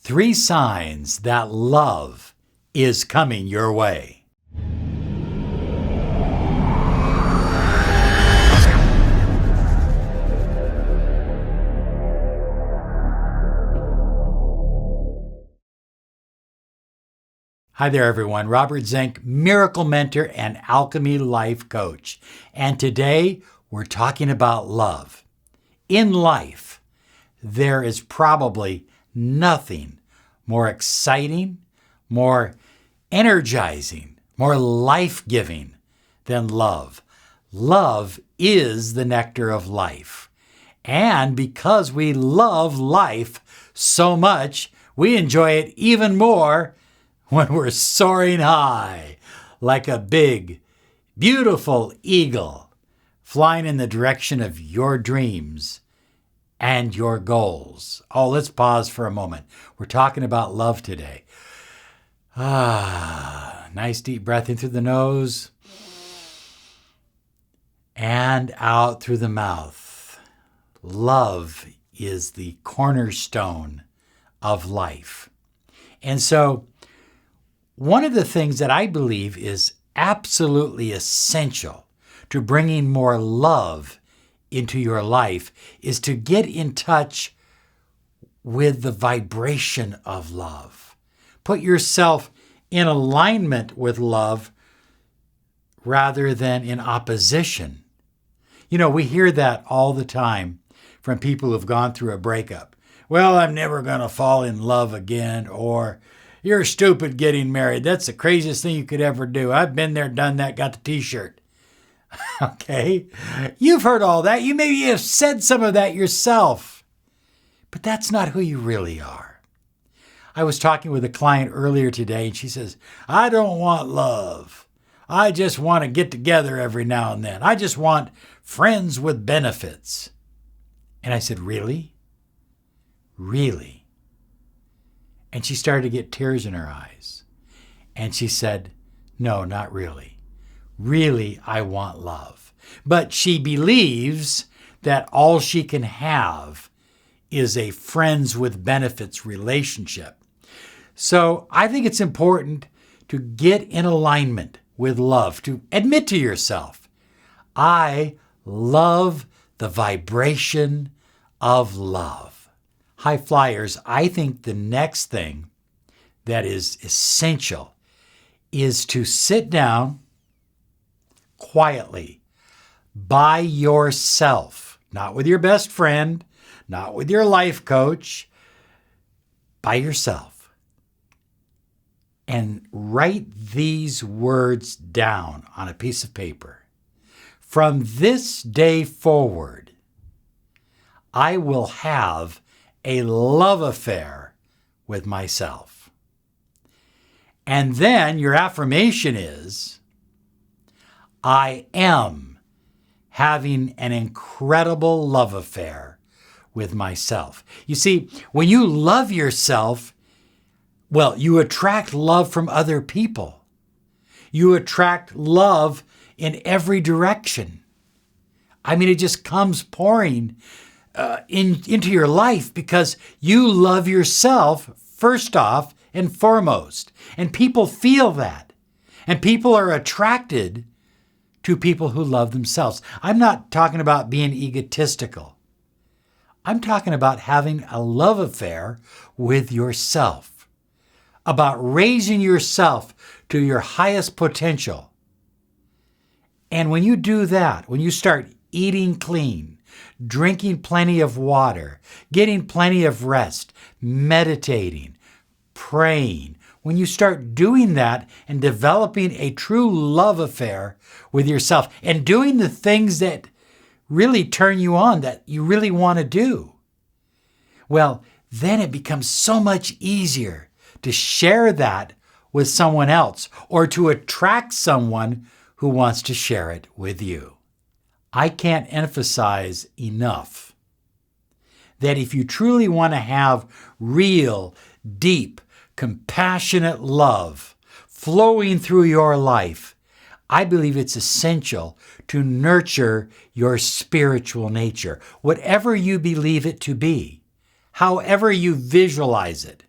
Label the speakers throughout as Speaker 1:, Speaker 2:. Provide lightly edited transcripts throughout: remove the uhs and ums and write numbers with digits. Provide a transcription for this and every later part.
Speaker 1: 3 signs that love is coming your way. Hi there, everyone. Robert Zink, Miracle Mentor and Alchemy Life Coach. And today we're talking about love. In life, there is probably nothing more exciting, more energizing, more life-giving than love. Love is the nectar of life. And because we love life so much, we enjoy it even more when we're soaring high like a big, beautiful eagle flying in the direction of your dreams and your goals. Oh, let's pause for a moment. We're talking about love today. Nice deep breath in through the nose and out through the mouth. Love is the cornerstone of life. And so, one of the things that I believe is absolutely essential to bringing more love into your life is to get in touch with the vibration of love. Put yourself in alignment with love rather than in opposition. You know, we hear that all the time from people who've gone through a breakup. Well, I'm never going to fall in love again, or you're stupid getting married. That's the craziest thing you could ever do. I've been there, done that, got the t-shirt. Okay? You've heard all that. You maybe have said some of that yourself. But that's not who you really are. I was talking with a client earlier today, and she says, I don't want love. I just want to get together every now and then. I just want friends with benefits. And I said, really? Really? And she started to get tears in her eyes. And she said, no, not really. Really, I want love. But she believes that all she can have is a friends with benefits relationship. So I think it's important to get in alignment with love, to admit to yourself, I love the vibration of love. High flyers, I think the next thing that is essential is to sit down quietly by yourself, not with your best friend, not with your life coach, by yourself, and write these words down on a piece of paper. From this day forward, I will have a love affair with myself. And then your affirmation is, I am having an incredible love affair with myself. You see, when you love yourself, well, you attract love from other people. You attract love in every direction. I mean, it just comes pouring into your life because you love yourself first off and foremost. And people feel that. And people are attracted to people who love themselves. I'm not talking about being egotistical. I'm talking about having a love affair with yourself, about raising yourself to your highest potential. And when you do that, when you start eating clean, drinking plenty of water, getting plenty of rest, meditating, praying, when you start doing that and developing a true love affair with yourself and doing the things that really turn you on, that you really want to do, well, then it becomes so much easier to share that with someone else or to attract someone who wants to share it with you. I can't emphasize enough that if you truly want to have real, deep, compassionate love flowing through your life, I believe it's essential to nurture your spiritual nature, whatever you believe it to be, however you visualize it.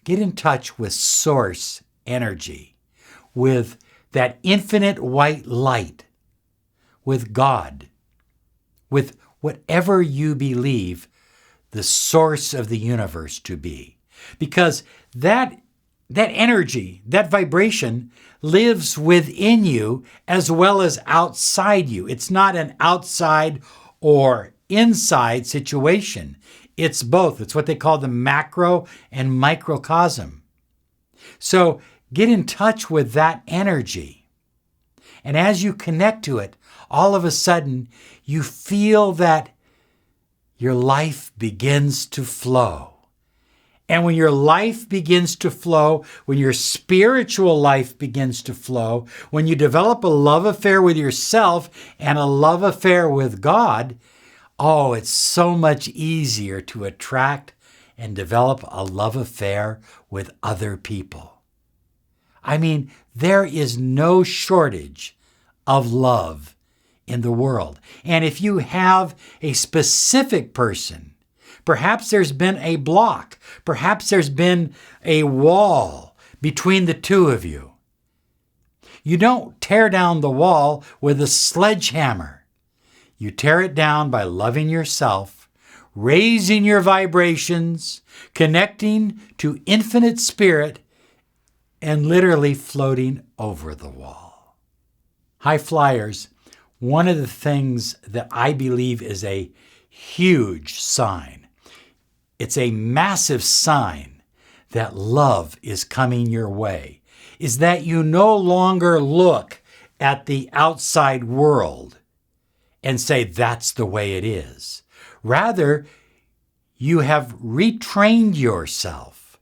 Speaker 1: Get in touch with source energy, with that infinite white light, with God, with whatever you believe the source of the universe to be. Because that energy, that vibration lives within you as well as outside you. It's not an outside or inside situation. It's both. It's what they call the macro and microcosm. So get in touch with that energy. And as you connect to it, all of a sudden you feel that your life begins to flow. And when your life begins to flow, when your spiritual life begins to flow, when you develop a love affair with yourself and a love affair with God, oh, it's so much easier to attract and develop a love affair with other people. I mean, there is no shortage of love in the world. And if you have a specific person, perhaps there's been a block, perhaps there's been a wall between the two of you. You don't tear down the wall with a sledgehammer. You tear it down by loving yourself, raising your vibrations, connecting to infinite spirit, and literally floating over the wall. High flyers, one of the things that I believe is a huge sign, it's a massive sign that love is coming your way, is that you no longer look at the outside world and say, that's the way it is. Rather, you have retrained yourself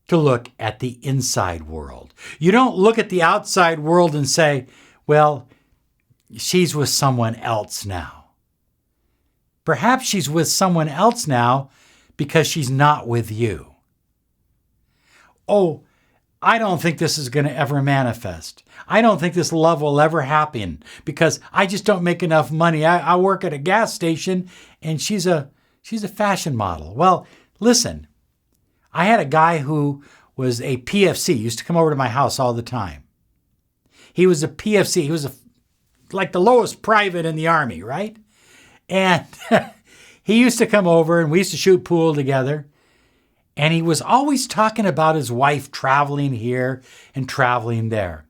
Speaker 1: to look at the inside world. You don't look at the outside world and say, well, she's with someone else now. Perhaps she's with someone else now because she's not with you. Oh, I don't think this is going to ever manifest. I don't think this love will ever happen because I just don't make enough money. I work at a gas station and she's a fashion model. Well, listen, I had a guy who was a PFC, used to come over to my house all the time. He was a PFC. He was like the lowest private in the Army, right? And he used to come over and we used to shoot pool together. And he was always talking about his wife traveling here and traveling there.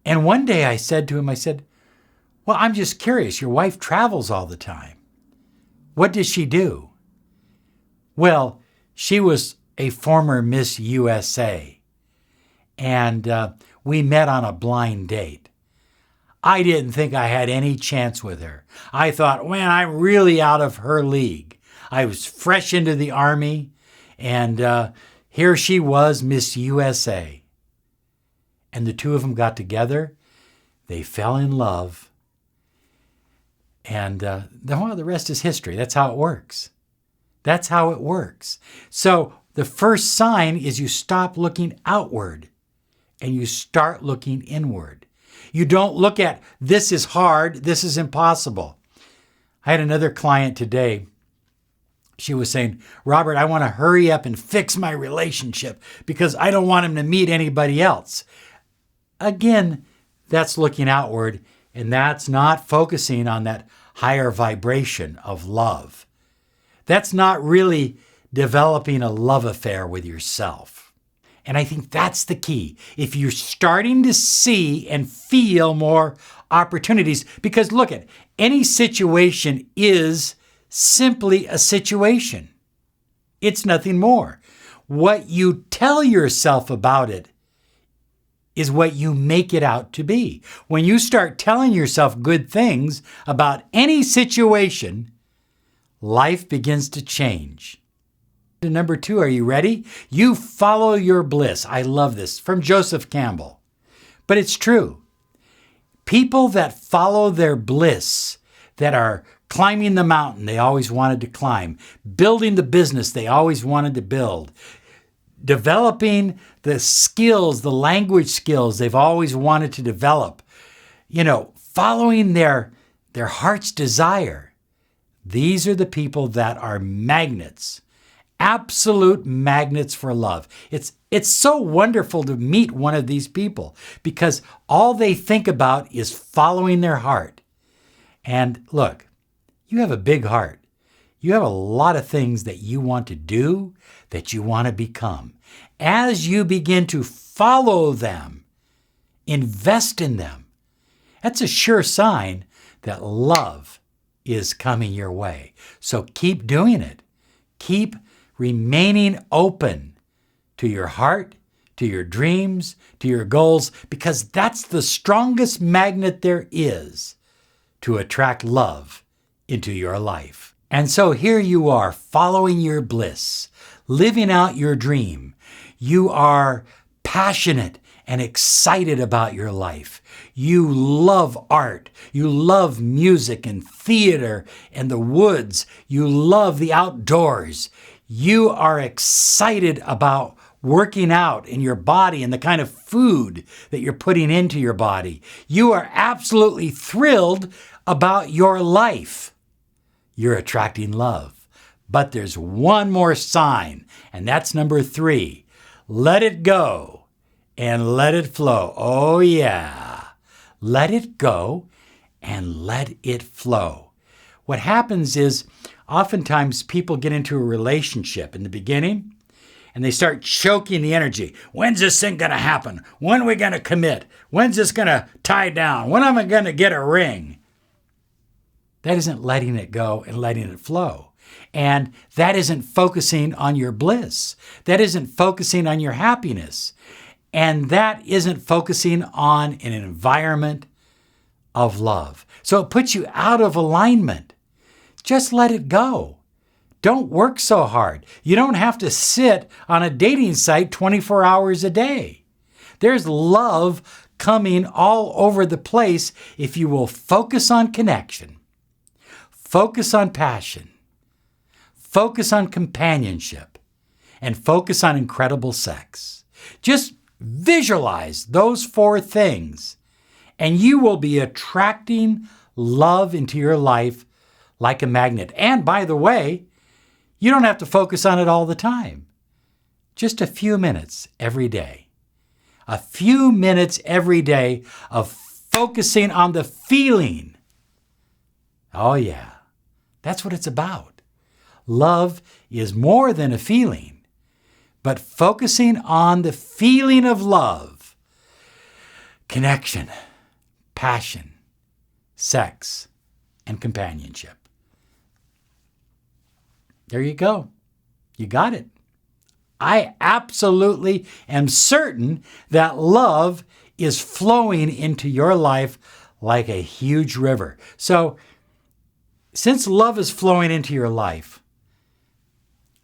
Speaker 1: And one day I said to him, I said, well, I'm just curious. Your wife travels all the time. What does she do? Well, she was a former Miss USA. And we met on a blind date. I didn't think I had any chance with her. I thought, man, I'm really out of her league. I was fresh into the Army. And here she was, Miss USA. And the two of them got together. They fell in love. And the rest is history. That's how it works. That's how it works. So the first sign is you stop looking outward and you start looking inward. You don't look at, this is hard, this is impossible. I had another client today. She was saying, Robert, I want to hurry up and fix my relationship because I don't want him to meet anybody else. Again, that's looking outward, and that's not focusing on that higher vibration of love. That's not really developing a love affair with yourself. And I think that's the key. If you're starting to see and feel more opportunities, because look at any situation is simply a situation. It's nothing more. What you tell yourself about it is what you make it out to be. When you start telling yourself good things about any situation, life begins to change. Number 2, are you ready? You follow your bliss. I love this, from Joseph Campbell. But it's true. People that follow their bliss, that are climbing the mountain they always wanted to climb, building the business they always wanted to build, developing the skills, the language skills they've always wanted to develop, following their heart's desire. These are the people that are magnets absolute magnets for love. It's so wonderful to meet one of these people because all they think about is following their heart. And look, you have a big heart. You have a lot of things that you want to do, that you want to become. As you begin to follow them, invest in them, that's a sure sign that love is coming your way. So keep doing it. Keep remaining open to your heart, to your dreams, to your goals, because that's the strongest magnet there is to attract love into your life. And so here you are, following your bliss, living out your dream. You are passionate and excited about your life. You love art. You love music and theater and the woods. You love the outdoors. You are excited about working out in your body and the kind of food that you're putting into your body. You are absolutely thrilled about your life. You're attracting love. But there's one more sign, and that's number 3. Let it go and let it flow. Oh yeah. Let it go and let it flow. What happens is oftentimes people get into a relationship in the beginning and they start choking the energy. When's this thing going to happen? When are we going to commit? When's this going to tie down? When am I going to get a ring? That isn't letting it go and letting it flow. And that isn't focusing on your bliss. That isn't focusing on your happiness. And that isn't focusing on an environment of love. So it puts you out of alignment. Just let it go. Don't work so hard. You don't have to sit on a dating site 24 hours a day. There's love coming all over the place if you will focus on connection, focus on passion, focus on companionship, and focus on incredible sex. Just visualize those 4 things, and you will be attracting love into your life like a magnet. And by the way, you don't have to focus on it all the time. Just a few minutes every day. A few minutes every day of focusing on the feeling. Oh yeah, that's what it's about. Love is more than a feeling, but focusing on the feeling of love, connection, passion, sex, and companionship. There you go. You got it. I absolutely am certain that love is flowing into your life like a huge river. So, since love is flowing into your life,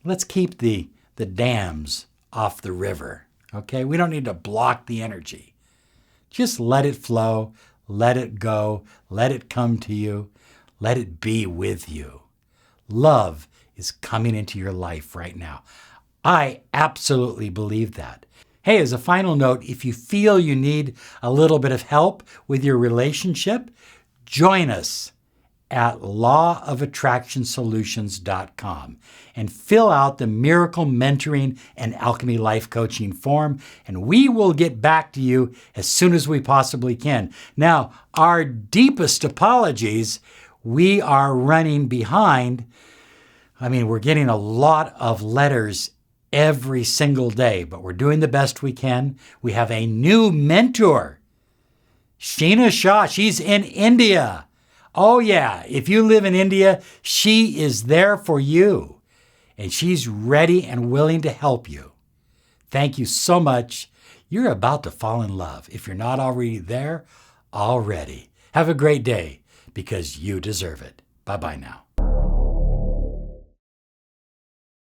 Speaker 1: let's keep the dams off the river, okay? We don't need to block the energy. Just let it flow, let it go, let it come to you, let it be with you. Love is coming into your life right now. I absolutely believe that. Hey, as a final note, if you feel you need a little bit of help with your relationship, join us at lawofattractionsolutions.com and fill out the Miracle Mentoring and Alchemy Life Coaching form, and we will get back to you as soon as we possibly can. Now, our deepest apologies, we are running behind. We're getting a lot of letters every single day, but we're doing the best we can. We have a new mentor, Sheena Shah. She's in India. Oh yeah, if you live in India, she is there for you, and she's ready and willing to help you. Thank you so much. You're about to fall in love. If you're not already there, already. Have a great day, because you deserve it. Bye-bye now.